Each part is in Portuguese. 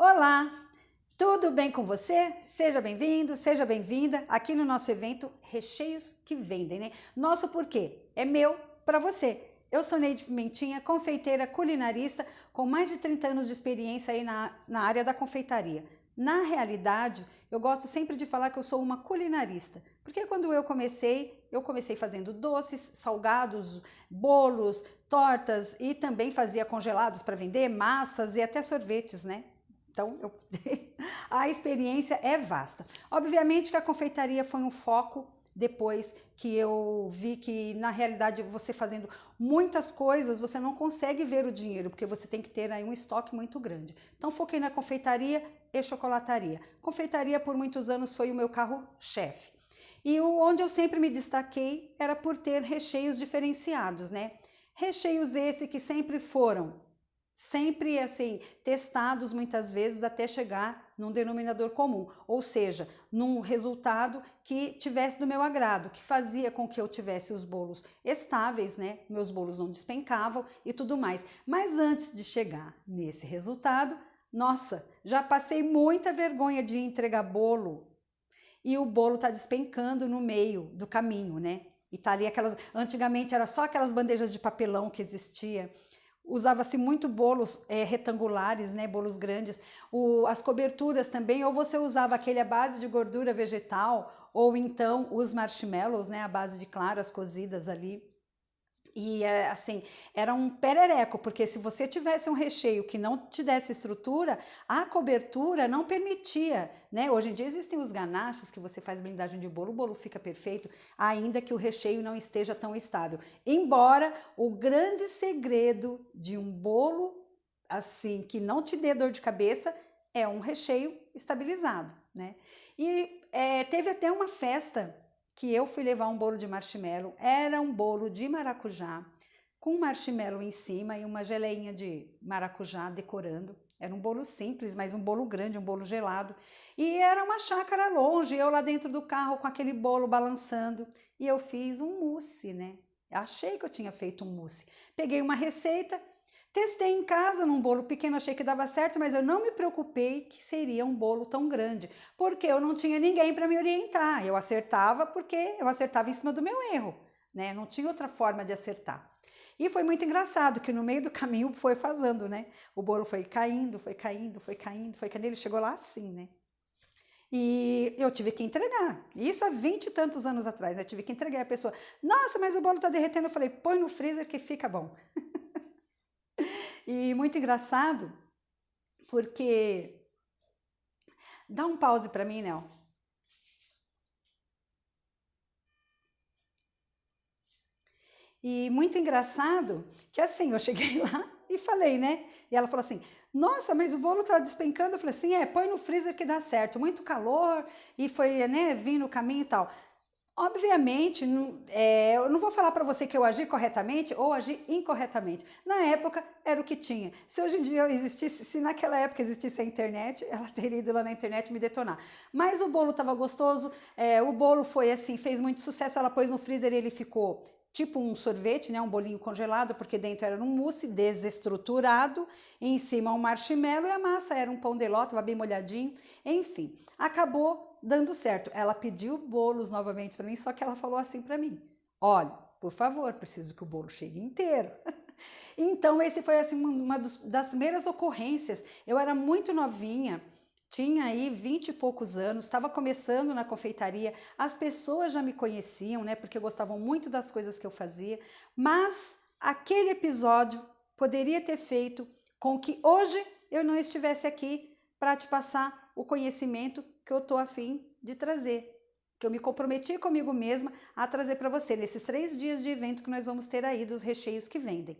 Olá, tudo bem com você? Seja bem-vindo, seja bem-vinda aqui no nosso evento Recheios que Vendem, né? Nosso porquê é meu para você. Eu sou Neide Pimentinha, confeiteira culinarista com mais de 30 anos de experiência aí na área da confeitaria. Na realidade, eu gosto sempre de falar que eu sou uma culinarista, porque quando eu comecei fazendo doces, salgados, bolos, tortas e também fazia congelados para vender, massas e até sorvetes, né? Então, a experiência é vasta. Obviamente que a confeitaria foi um foco depois que eu vi que, na realidade, você fazendo muitas coisas, você não consegue ver o dinheiro, porque você tem que ter aí um estoque muito grande. Então, foquei na confeitaria e chocolataria. Confeitaria, por muitos anos, foi o meu carro-chefe. E onde eu sempre me destaquei era por ter recheios diferenciados, né? Recheios esses que sempre assim, testados muitas vezes até chegar num denominador comum, ou seja, num resultado que tivesse do meu agrado, que fazia com que eu tivesse os bolos estáveis, né? Meus bolos não despencavam e tudo mais. Mas antes de chegar nesse resultado, nossa, já passei muita vergonha de entregar bolo e o bolo tá despencando no meio do caminho, né? E tá ali antigamente era só aquelas bandejas de papelão que existia. Usava-se muito bolos retangulares, né, bolos grandes. As coberturas também, ou você usava aquele à base de gordura vegetal, ou então os marshmallows, né, à base de claras cozidas ali. E assim, era um perereco, porque se você tivesse um recheio que não te desse estrutura, a cobertura não permitia, né? Hoje em dia existem os ganaches que você faz blindagem de bolo, o bolo fica perfeito, ainda que o recheio não esteja tão estável. Embora o grande segredo de um bolo assim que não te dê dor de cabeça é um recheio estabilizado, né? E teve até uma festa que eu fui levar um bolo de marshmallow, era um bolo de maracujá, com marshmallow em cima e uma geleinha de maracujá decorando. Era um bolo simples, mas um bolo grande, um bolo gelado. E era uma chácara longe, eu lá dentro do carro com aquele bolo balançando. E eu fiz um mousse, né? Achei que eu tinha feito um mousse. Peguei uma receita, testei em casa num bolo pequeno, achei que dava certo, mas eu não me preocupei que seria um bolo tão grande, porque eu não tinha ninguém para me orientar. Eu acertava porque eu acertava em cima do meu erro, né? Não tinha outra forma de acertar. E foi muito engraçado que no meio do caminho foi fazendo, né? O bolo foi caindo, foi caindo, foi caindo, foi caindo, ele chegou lá assim, né? E eu tive que entregar. Isso há 20 e tantos anos atrás, né? Tive que entregar a pessoa. Nossa, mas o bolo tá derretendo. Eu falei, põe no freezer que fica bom. E muito engraçado, porque... Dá um pause para mim, Nel. E muito engraçado que assim, eu cheguei lá e falei, né? E ela falou assim, nossa, mas o bolo tá despencando. Eu falei assim, põe no freezer que dá certo. Muito calor e foi, né, vim no caminho e tal. Obviamente, eu não vou falar para você que eu agi corretamente ou agi incorretamente. Na época, era o que tinha. Se hoje em dia existisse, se naquela época existisse a internet, ela teria ido lá na internet me detonar. Mas o bolo estava gostoso, o bolo foi assim, fez muito sucesso, ela pôs no freezer e ele ficou tipo um sorvete, né, um bolinho congelado, porque dentro era um mousse desestruturado, e em cima um marshmallow e a massa era um pão de ló, estava bem molhadinho, enfim. Acabou dando certo. Ela pediu bolos novamente para mim, só que ela falou assim para mim, olha, por favor, preciso que o bolo chegue inteiro. Então, esse foi assim, uma das primeiras ocorrências. Eu era muito novinha, tinha aí 20 e poucos anos, estava começando na confeitaria, as pessoas já me conheciam, né, porque gostavam muito das coisas que eu fazia, mas aquele episódio poderia ter feito com que hoje eu não estivesse aqui para te passar o conhecimento que eu estou a fim de trazer, que eu me comprometi comigo mesma a trazer para você, nesses 3 dias de evento que nós vamos ter aí dos recheios que vendem.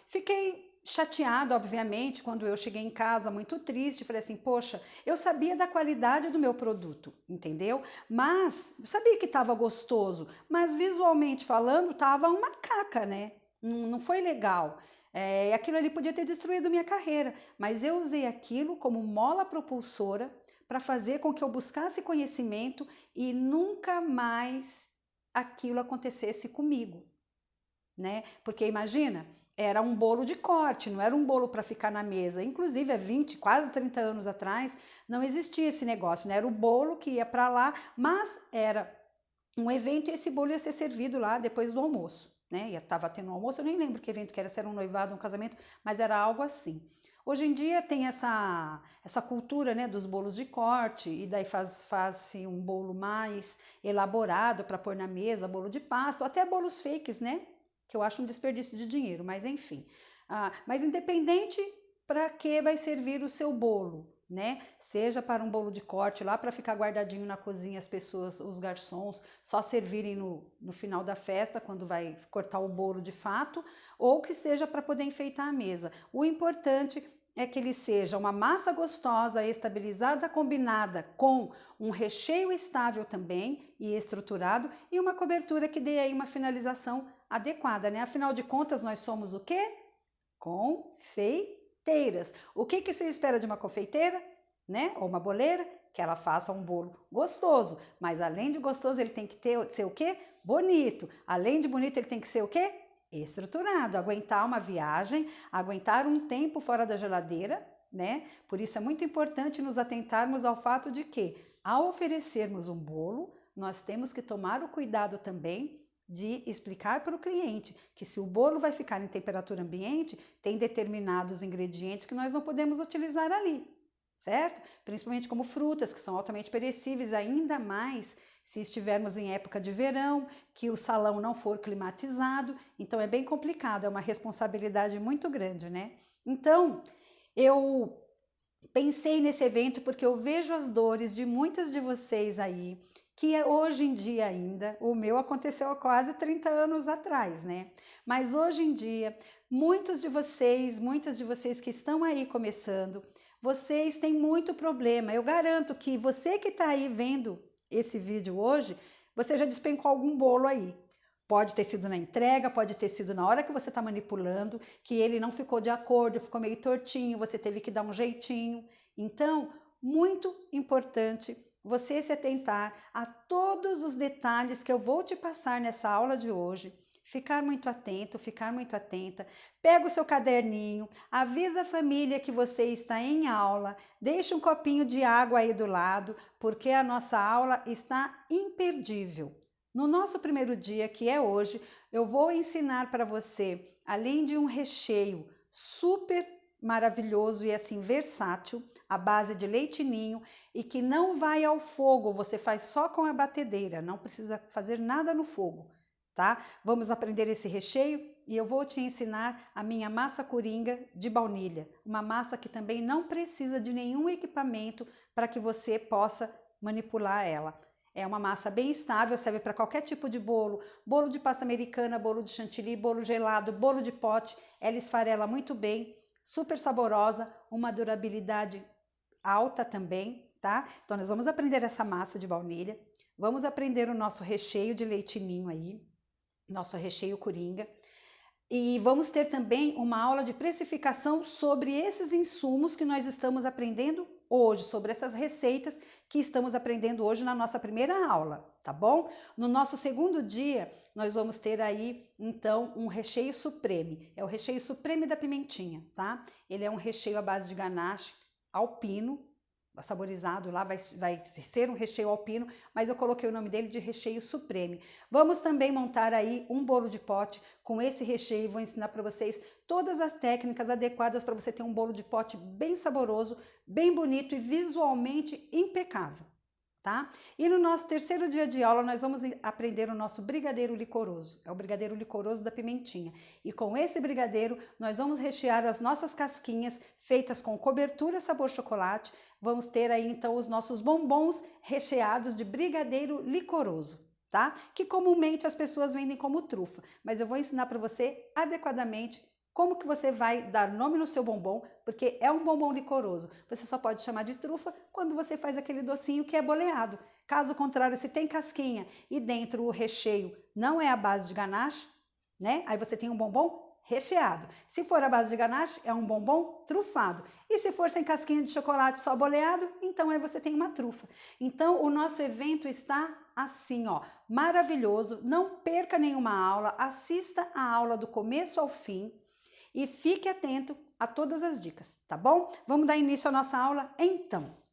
Fiquei chateada, obviamente, quando eu cheguei em casa muito triste, falei assim, poxa, eu sabia da qualidade do meu produto, entendeu? Mas, eu sabia que estava gostoso, mas visualmente falando, estava uma caca, né? Não foi legal. Aquilo ali podia ter destruído minha carreira, mas eu usei aquilo como mola propulsora para fazer com que eu buscasse conhecimento e nunca mais aquilo acontecesse comigo, né? Porque imagina, era um bolo de corte, não era um bolo para ficar na mesa. Inclusive, há 20, quase 30 anos atrás, não existia esse negócio, né? Era o bolo que ia para lá, mas era um evento e esse bolo ia ser servido lá depois do almoço, né? E estava tendo um almoço, eu nem lembro que evento que era, se era um noivado, um casamento, mas era algo assim. Hoje em dia tem essa cultura, né, dos bolos de corte, e daí faz-se um bolo mais elaborado para pôr na mesa, bolo de pasta, ou até bolos fakes, né? Que eu acho um desperdício de dinheiro, mas enfim. Mas independente para que vai servir o seu bolo, né? Seja para um bolo de corte lá para ficar guardadinho na cozinha, as pessoas, os garçons, só servirem no final da festa, quando vai cortar o bolo de fato, ou que seja para poder enfeitar a mesa. O importante é que ele seja uma massa gostosa, estabilizada, combinada com um recheio estável também e estruturado e uma cobertura que dê aí uma finalização adequada, né? Afinal de contas, nós somos o quê? Confeiteiras. O que você espera de uma confeiteira, né? Ou uma boleira? Que ela faça um bolo gostoso, mas além de gostoso, ele tem que ser o quê? Bonito. Além de bonito, ele tem que ser o quê? Estruturado, aguentar uma viagem, aguentar um tempo fora da geladeira, né? Por isso é muito importante nos atentarmos ao fato de que, ao oferecermos um bolo, nós temos que tomar o cuidado também de explicar para o cliente que se o bolo vai ficar em temperatura ambiente, tem determinados ingredientes que nós não podemos utilizar ali, certo? Principalmente como frutas, que são altamente perecíveis, ainda mais se estivermos em época de verão, que o salão não for climatizado, então é bem complicado, é uma responsabilidade muito grande, né? Então, eu pensei nesse evento porque eu vejo as dores de muitas de vocês aí, que hoje em dia ainda, o meu aconteceu há quase 30 anos atrás, né? Mas hoje em dia, muitas de vocês que estão aí começando, vocês têm muito problema. Eu garanto que você que está aí vendo esse vídeo hoje, você já despencou algum bolo aí. Pode ter sido na entrega, pode ter sido na hora que você está manipulando, que ele não ficou de acordo, ficou meio tortinho, você teve que dar um jeitinho. Então, muito importante você se atentar a todos os detalhes que eu vou te passar nessa aula de hoje. Ficar muito atento, ficar muito atenta. Pega o seu caderninho, avisa a família que você está em aula, deixa um copinho de água aí do lado, porque a nossa aula está imperdível. No nosso primeiro dia, que é hoje, eu vou ensinar para você, além de um recheio super maravilhoso e assim versátil, à base de leite ninho e que não vai ao fogo, você faz só com a batedeira, não precisa fazer nada no fogo. Tá? Vamos aprender esse recheio e eu vou te ensinar a minha massa coringa de baunilha, uma massa que também não precisa de nenhum equipamento para que você possa manipular ela. É uma massa bem estável, serve para qualquer tipo de bolo, bolo de pasta americana, bolo de chantilly, bolo gelado, bolo de pote, ela esfarela muito bem, super saborosa, uma durabilidade alta também, tá? Então nós vamos aprender essa massa de baunilha, vamos aprender o nosso recheio de leite ninho aí, nosso recheio coringa, e vamos ter também uma aula de precificação sobre esses insumos que nós estamos aprendendo hoje, sobre essas receitas que estamos aprendendo hoje na nossa primeira aula, tá bom? No nosso segundo dia, nós vamos ter aí, então, um recheio supreme, é o recheio supreme da pimentinha, tá? Ele é um recheio à base de ganache alpino, saborizado lá, vai ser um recheio alpino, mas eu coloquei o nome dele de recheio supreme. Vamos também montar aí um bolo de pote com esse recheio, vou ensinar para vocês todas as técnicas adequadas para você ter um bolo de pote bem saboroso, bem bonito e visualmente impecável, tá? E no nosso terceiro dia de aula, nós vamos aprender o nosso brigadeiro licoroso, é o brigadeiro licoroso da pimentinha. E com esse brigadeiro, nós vamos rechear as nossas casquinhas feitas com cobertura sabor chocolate. Vamos ter aí então os nossos bombons recheados de brigadeiro licoroso, tá? Que comumente as pessoas vendem como trufa, mas eu vou ensinar para você adequadamente como que você vai dar nome no seu bombom, porque é um bombom licoroso. Você só pode chamar de trufa quando você faz aquele docinho que é boleado. Caso contrário, se tem casquinha e dentro o recheio não é a base de ganache, né? Aí você tem um bombom recheado. Se for a base de ganache, é um bombom trufado. E se for sem casquinha de chocolate, só boleado, então aí você tem uma trufa. Então, o nosso evento está assim, ó, maravilhoso. Não perca nenhuma aula, assista a aula do começo ao fim. e fique atento a todas as dicas, tá bom? Vamos dar início à nossa aula então.